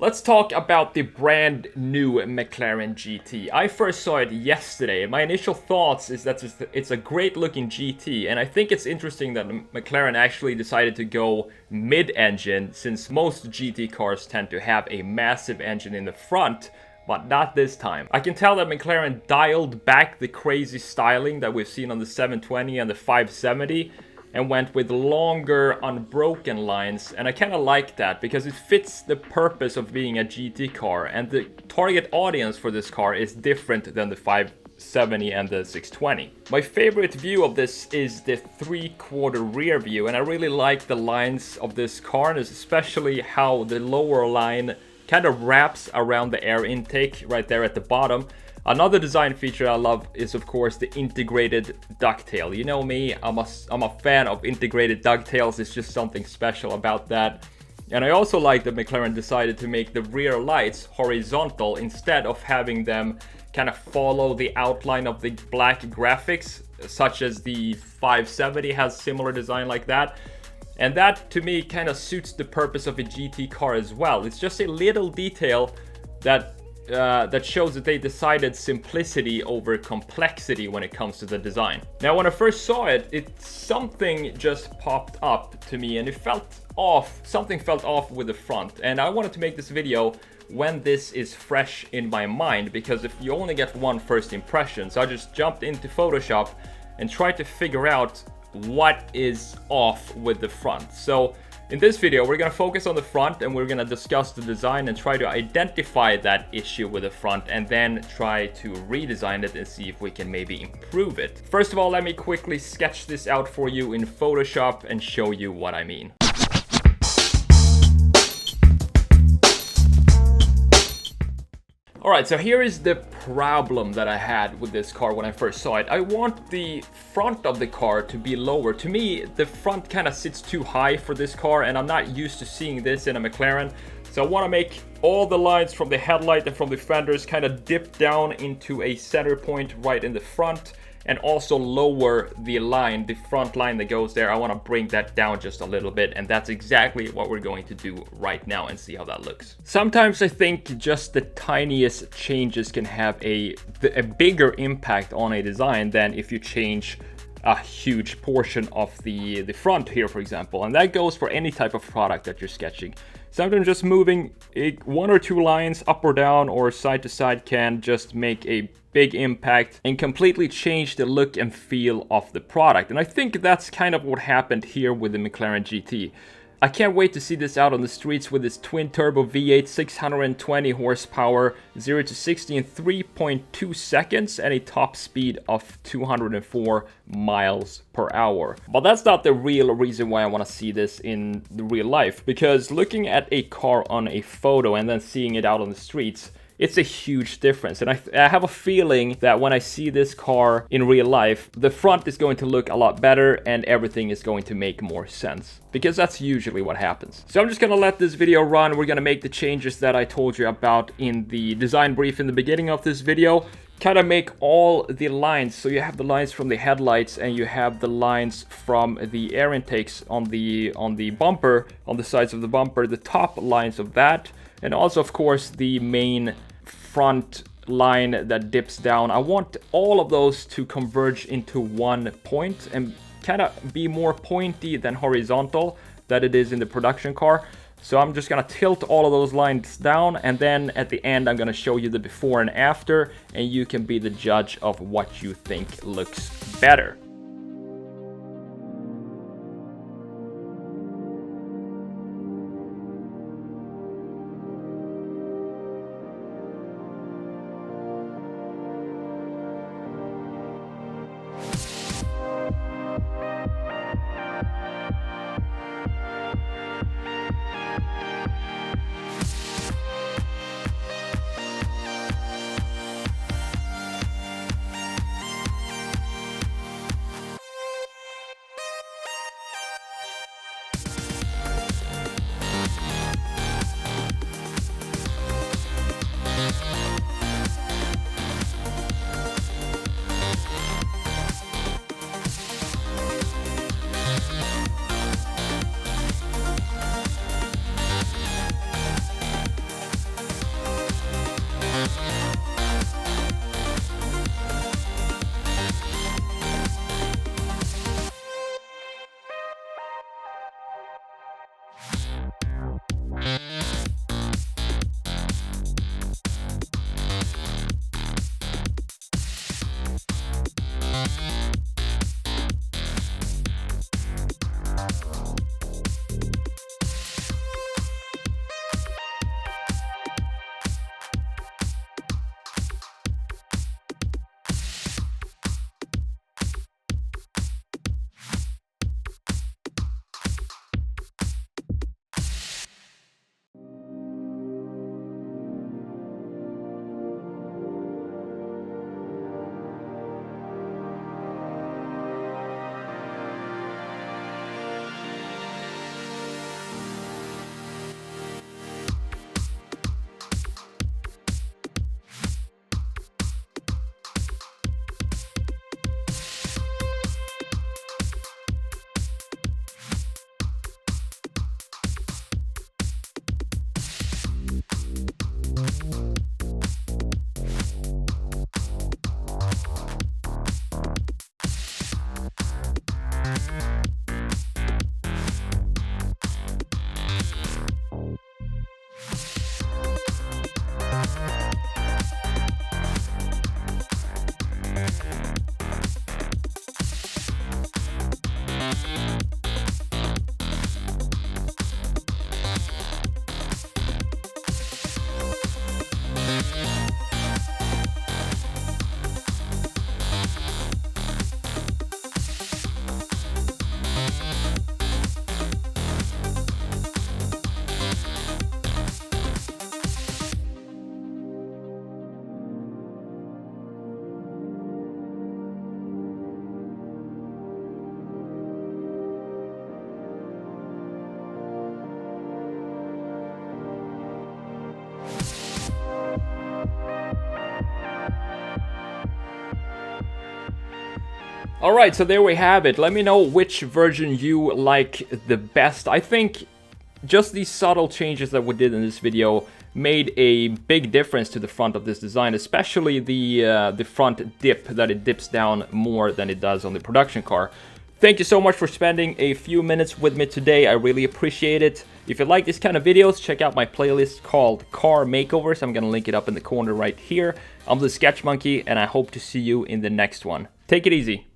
Let's talk about the brand new McLaren GT. I first saw it yesterday. My initial thoughts is that it's a great looking GT, and I think it's interesting that McLaren actually decided to go mid-engine, since most GT cars tend to have a massive engine in the front, but not this time. I can tell that McLaren dialed back the crazy styling that we've seen on the 720 and the 570, and went with longer unbroken lines, and I kind of like that because it fits the purpose of being a GT car, and the target audience for this car is different than the 570 and the 620. My favorite view of this is the 3/4 rear view, and I really like the lines of this car, and especially how the lower line kind of wraps around the air intake right there at the bottom. Another design feature I love is, of course, the integrated ducktail. You know me, I'm a fan of integrated ducktails. It's just something special about that. And I also like that McLaren decided to make the rear lights horizontal instead of having them kind of follow the outline of the black graphics, such as the 570 has similar design like that. And that, to me, kind of suits the purpose of a GT car as well. It's just a little detail that shows that they decided simplicity over complexity when it comes to the design. Now, when I first saw it, something just popped up to me, and it felt off. Something felt off with the front, and I wanted to make this video when this is fresh in my mind, because if you only get one first impression, so I just jumped into Photoshop and tried to figure out what is off with the front. So in this video, we're going to focus on the front, and we're going to discuss the design and try to identify that issue with the front, and then try to redesign it and see if we can maybe improve it. First of all, let me quickly sketch this out for you in Photoshop and show you what I mean. Alright, so here is the problem that I had with this car when I first saw it. I want the front of the car to be lower. To me, the front kind of sits too high for this car, and I'm not used to seeing this in a McLaren. So I want to make all the lines from the headlight and from the fenders kind of dip down into a center point right in the front, and also lower the line, the front line that goes there. I want to bring that down just a little bit, and that's exactly what we're going to do right now and see how that looks. Sometimes I think just the tiniest changes can have a bigger impact on a design than if you change a huge portion of the front here, for example. And that goes for any type of product that you're sketching. Sometimes just moving one or two lines up or down or side to side can just make a big impact and completely change the look and feel of the product. And I think that's kind of what happened here with the McLaren GT. I can't wait to see this out on the streets with this twin-turbo V8, 620 horsepower, 0 to 60 in 3.2 seconds, and a top speed of 204 miles per hour. But that's not the real reason why I want to see this in the real life, because looking at a car on a photo and then seeing it out on the streets, it's a huge difference. And I have a feeling that when I see this car in real life, the front is going to look a lot better and everything is going to make more sense, because that's usually what happens. So I'm just gonna let this video run. We're gonna make the changes that I told you about in the design brief in the beginning of this video. Kind of make all the lines, so you have the lines from the headlights and you have the lines from the air intakes on the bumper, on the sides of the bumper, the top lines of that, and also of course the main front line that dips down. I want all of those to converge into one point and kind of be more pointy than horizontal that it is in the production car. So I'm just gonna tilt all of those lines down, and then at the end I'm gonna show you the before and after, and you can be the judge of what you think looks better. Alright, so there we have it. Let me know which version you like the best. I think just these subtle changes that we did in this video made a big difference to the front of this design, especially the front dip, that it dips down more than it does on the production car. Thank you so much for spending a few minutes with me today. I really appreciate it. If you like this kind of videos, check out my playlist called Car Makeovers. I'm gonna link it up in the corner right here. I'm the Sketch Monkey, and I hope to see you in the next one. Take it easy.